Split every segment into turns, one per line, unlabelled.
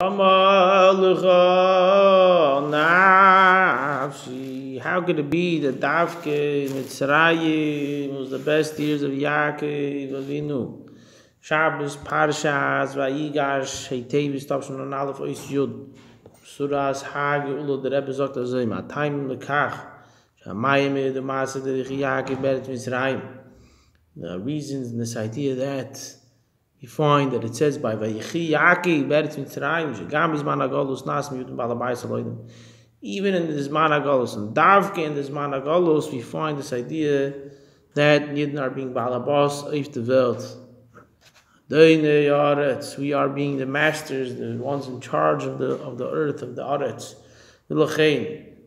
How could it be that Davke Mitzrayim was the best years of Yaakov Avinu? Shabbos, Parshas, Vigash, Heitevis, Topshon, and Aleph, Ois Yud, Suras, Hag, Ulo, the Rebbe Zok, Azim, Atayim, Lekach, Shamayim, the Master, the Yaakov, Beret Mitzrayim. The reasons in this idea that you find that it says by Vayichi Yaakov Beret Mitzrayim Shegam Bizman HaGalus Nas Miyutim Balabayis Aloidim. Even in this Zman HaGalus and Davke in this Zman HaGalus, we find this idea that Yidden are being Balabas of the world. We are being the masters, the ones in charge of the earth, of the Aretz.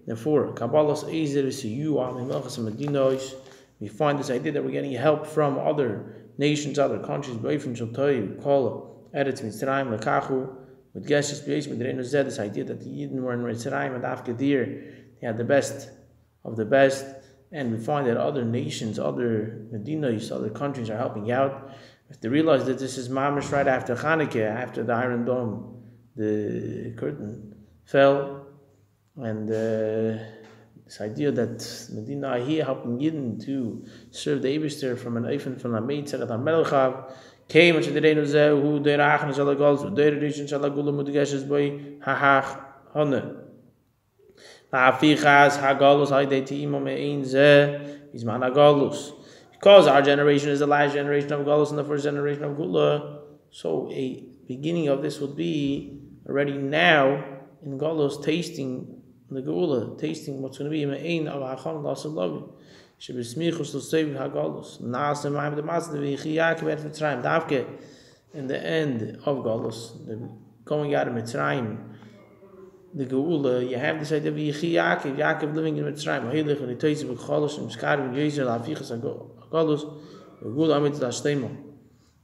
Therefore, Kabbalah's Ezer is you are Melchas Medinois. We find this idea that we're getting help from other nations, other countries, from Shaltoy, call Eretz Mitzrayim, Lakachu, with Geshes, with Doreno Zed, this idea that the Yidden were in Mitzrayim and Afkadir, they had the best of the best, and we find that other nations, other Medinas, other countries are helping out. We have to realize that this is Mamish right after Chanukah, after the Iron Dome, the curtain fell, and this idea that Medina here helping Yidden to serve the Eibishter from an Eifen from a Maid Seret HaMelchav came and Doreno Zeh who their Achana Shal HaGalus their Rishon Shal HaGula Mudegeshes Boy Hahach Hone Ha'afichas HaGalus Haidei מעין is Man HaGalus, because our generation is the last generation of Galus and the first generation of Gula, so a beginning of this would be already now in Galus tasting the Gula, tasting what's going to be מעין of האחרון להוסיף שבסמיכות להוסיף הגלות נעשה מים דמאס ויחיה כבית מצרים דווקא in the end of Galus, the going out of Mitzrayim, the Geula, you have this idea of Yaakov living in Mitzrayim, Heilig and the Teitz of Galus and Skar and Yezer Lafichas Galus, the Geula Amit Lashtemo.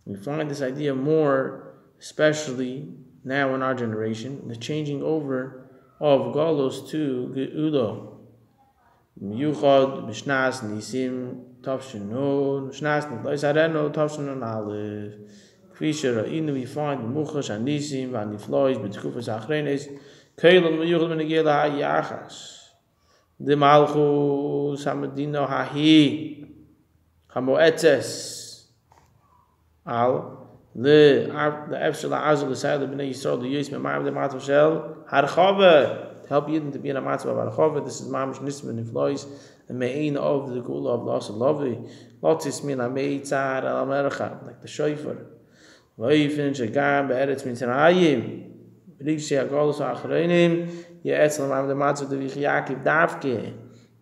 We find this idea more, especially now in our generation, the changing over of Galus to Geula. Miyuchad, Bishnas, Nisim, Tavshinu, Bishnas, Nidlois Areno, Tavshinu, Aleph. Kvisher, Inu, we find Moshaish And Nisim, Vaniflois, Betkufas Achrenes, Kailon, Miyuchad, Menegela, Hayachas. The Malchus, Hamadino, Hahi, Hamoetes, Al, the Efshala Azul, the Side of Bnei Yisrael, the Yis, Memar, the Matashel, Harchava. Help Yidden to be in a matzah of Archova. This is Mamish Nisman and Flois, the מעין of the Gula of Loss of Lovi. Lotis min Ameitzar al Mercha, like the Shofar. Vaifin Shagam Be'eretz Mitzrayim. Rikshe Agolus Achreinim. Ye'etzal Mam the matzah of the Vichiyakiv Davke.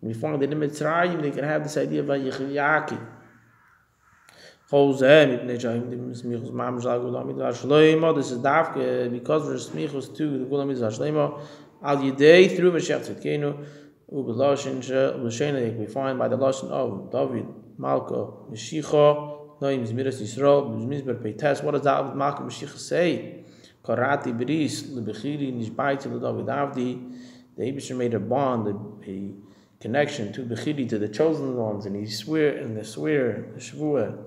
We find that in Mitzrayim they can have this idea of Vichiyakiv. This is Davke because we're smichus to the Gula Mitzvah Shlema. Al Yidei through Meshach Tzidkenu Ubeloshin Ubeloshin we find by the lashon of David Malko Meshicha Noim Zmiras Yisrael Mizber Peites. What does David Malko Meshicha say? Karati Bris Lebechiri Nishbaiti LeDavid Avdi. The Eibusher made a bond, a connection to Bechiri, to the chosen ones, and he the Shvuah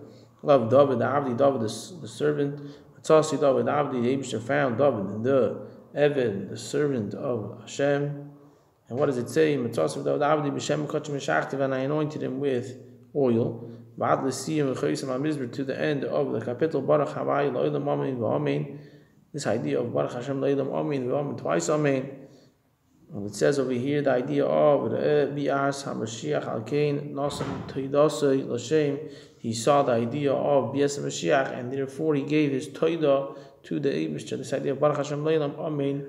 of David Avdi, David the servant. Tzasi David Avdi, the Eibusher found David in the Eved, the servant of Hashem. And what does it say? And I anointed him with oil. To the end of the capital. This idea of Baruch Hashem Le'ilam Amen, twice Amen. And it says over here the idea of Bi'as HaMashiach Al-Kain Nasam Toidasai L'Shem. He saw the idea of Bi'as HaMashiach, and therefore he gave his Toidah to the Eibishter, this idea of Baruch Hashem Le'ilam Amen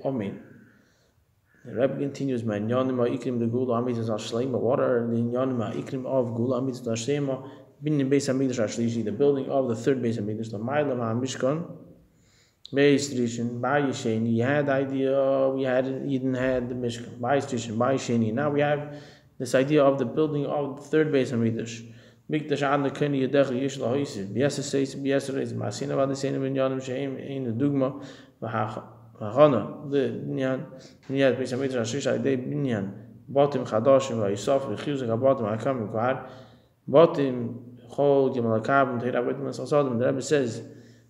Amen. The Rebbe continues, "My Inyanim ha'ikrim the Gula Amitzvah Shlema." What are the Inyanim ha'ikrim of Gula Amitzvah Shlema? Bnyin Beis HaMikdash Ashlishi, the building of the third Beis HaMikdash, the Ma'ila HaMishkan, Beis Rishon, Ba'yisheni. You had the idea, Yidden had the Mishkan, Beis Rishon, Ba'yisheni. Now we have this idea of the building of the third Beis HaMikdash. Mikdash Ad Lekeni Yedech Yish LaHoisiv. Biasa Seis, Biasa Reis, Masina Vadisena Minyanim Sheim, Ein Dugma, V'Hachana, the Binyan, Binyan, Beis HaMikdash Ashlishi, Adei Binyan, Batim Chadashim, V'Yisaf, V'Chizuk HaBatim HaKam V'Kvar, Batim Chol Yamalakab, V'Teira Betim HaSasadim. The Rebbe says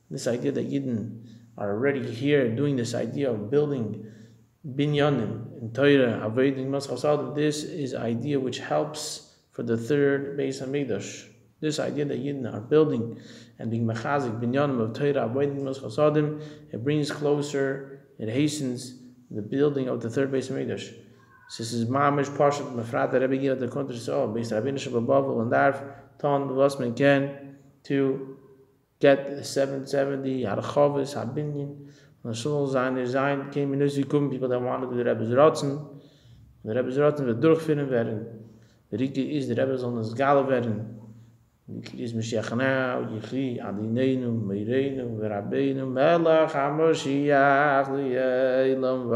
this idea that Yidden are already here doing this idea of building binyanim in Torah, avoiding Moshaish. This is idea which helps for the third base of Mikdash. This idea that Yidden are building and being mechazik binyanim of Torah, avoiding Moshaish, it brings closer, it hastens the building of the third base of Mikdash. This is mamish parshat mefrat the Rebbe gave the country so based rabbinish babavel and darf ton was men can to get the 770 harchavis habinin and so zayn came in usikum people that wanted to do the Rebbe's rotzen wird durchfinden werden. The Rike is the Rebbe's on this Gala werden. Is Messiah now, Yichli, Adinenu, Meirenu, Verabenu, Melach, Moshiach, Li'elam,